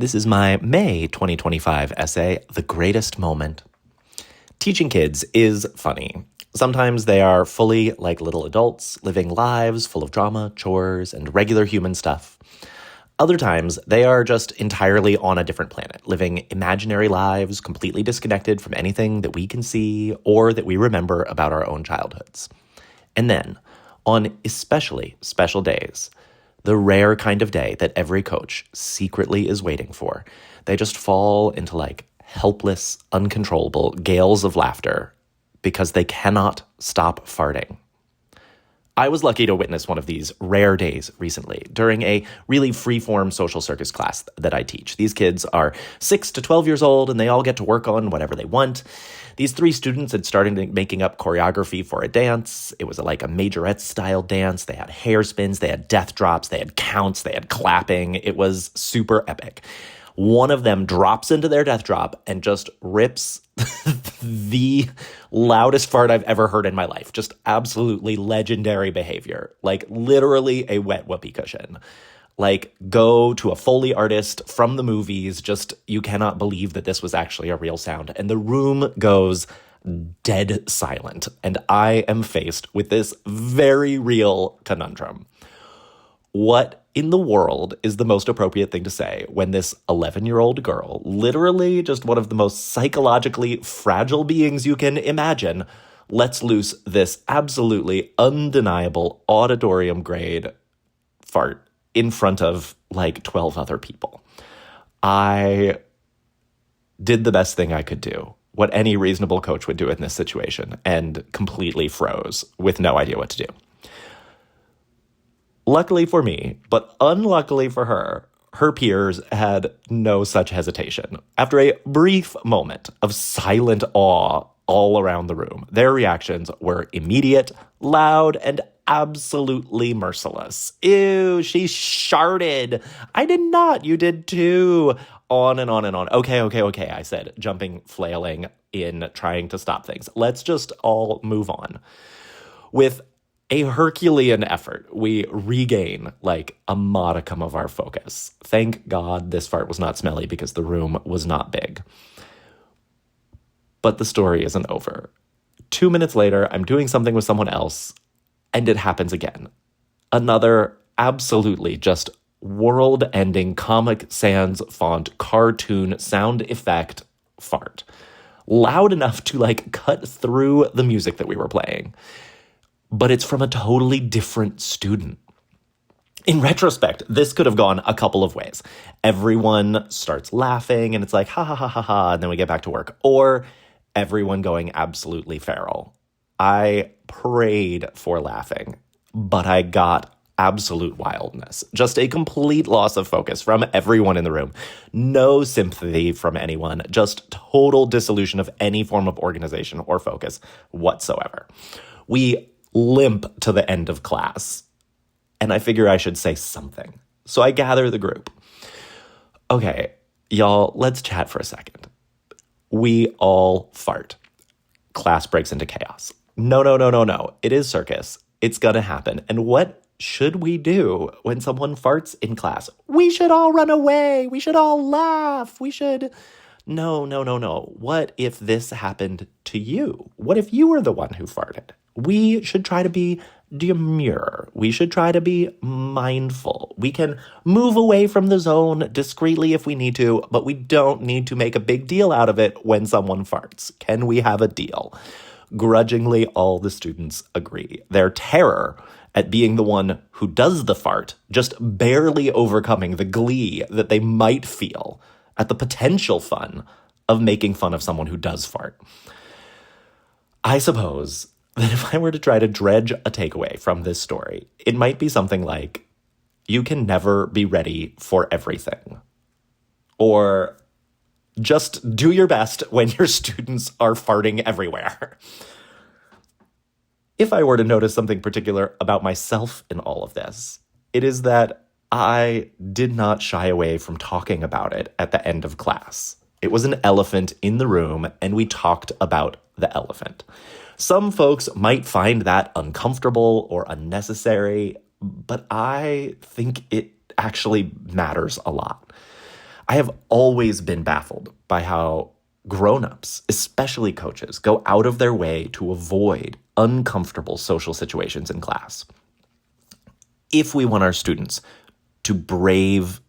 This is my May 2025 essay, The Greatest Moment. Teaching kids is funny. Sometimes they are fully like little adults, living lives full of drama, chores, and regular human stuff. Other times, they are just entirely on a different planet, living imaginary lives completely disconnected from anything that we can see or that we remember about our own childhoods. And then, on especially special days, the rare kind of day that every coach secretly is waiting for, they just fall into like helpless, uncontrollable gales of laughter because they cannot stop farting. I was lucky to witness one of these rare days recently during a really free-form social circus class that I teach. These kids are 6 to 12 years old, and they all get to work on whatever they want. These 3 students had started making up choreography for a dance. It was like a majorette-style dance. They had hairspins, they had death drops, they had counts, they had clapping. It was super epic. One of them drops into their death drop and just rips the loudest fart I've ever heard in my life. Just absolutely legendary behavior. Like literally a wet whoopee cushion. Like go to a Foley artist from the movies. Just you cannot believe that this was actually a real sound. And the room goes dead silent. And I am faced with this very real conundrum. What in the world is the most appropriate thing to say when this 11-year-old girl, literally just one of the most psychologically fragile beings you can imagine, lets loose this absolutely undeniable auditorium-grade fart in front of like 12 other people? I did the best thing I could do, what any reasonable coach would do in this situation, and completely froze with no idea what to do. Luckily for me, but unluckily for her, her peers had no such hesitation. After a brief moment of silent awe all around the room, their reactions were immediate, loud, and absolutely merciless. Ew, she sharted. I did not. You did too. On and on and on. Okay, I said, jumping, flailing in, trying to stop things. Let's just all move on. With a Herculean effort, we regain like a modicum of our focus. Thank God this fart was not smelly because the room was not big. But the story isn't over. 2 minutes later, I'm doing something with someone else, and it happens again. Another absolutely just world-ending Comic Sans font cartoon sound effect fart. Loud enough to like cut through the music that we were playing. But it's from a totally different student. In retrospect, this could have gone a couple of ways. Everyone starts laughing and it's like, ha ha ha ha ha, and then we get back to work. Or everyone going absolutely feral. I prayed for laughing, but I got absolute wildness. Just a complete loss of focus from everyone in the room. No sympathy from anyone. Just total dissolution of any form of organization or focus whatsoever. We limp to the end of class, and I figure I should say something. So I gather the group. Okay, y'all, let's chat for a second. We all fart. Class breaks into chaos. No. It is circus. It's gonna happen. And what should we do when someone farts in class? We should all run away. We should all laugh. We should... No. What if this happened to you? What if you were the one who farted? We should try to be demure. We should try to be mindful. We can move away from the zone discreetly if we need to, but we don't need to make a big deal out of it when someone farts. Can we have a deal? Grudgingly, all the students agree. Their terror at being the one who does the fart, just barely overcoming the glee that they might feel at the potential fun of making fun of someone who does fart. I suppose that if I were to try to dredge a takeaway from this story, it might be something like, you can never be ready for everything. Or just do your best when your students are farting everywhere. If I were to notice something particular about myself in all of this, it is that I did not shy away from talking about it at the end of class. It was an elephant in the room, and we talked about the elephant. Some folks might find that uncomfortable or unnecessary, but I think it actually matters a lot. I have always been baffled by how grown-ups, especially coaches, go out of their way to avoid uncomfortable social situations in class. If we want our students to brave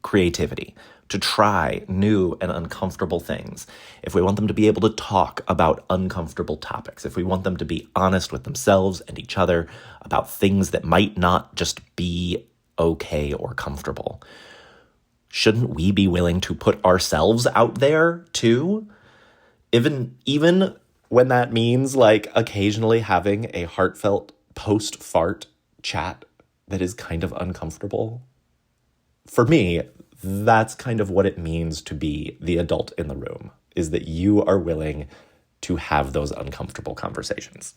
creativity, to try new and uncomfortable things, if we want them to be able to talk about uncomfortable topics, if we want them to be honest with themselves and each other about things that might not just be okay or comfortable, shouldn't we be willing to put ourselves out there too? Even when that means like occasionally having a heartfelt post-fart chat that is kind of uncomfortable. For me, that's kind of what it means to be the adult in the room, is that you are willing to have those uncomfortable conversations.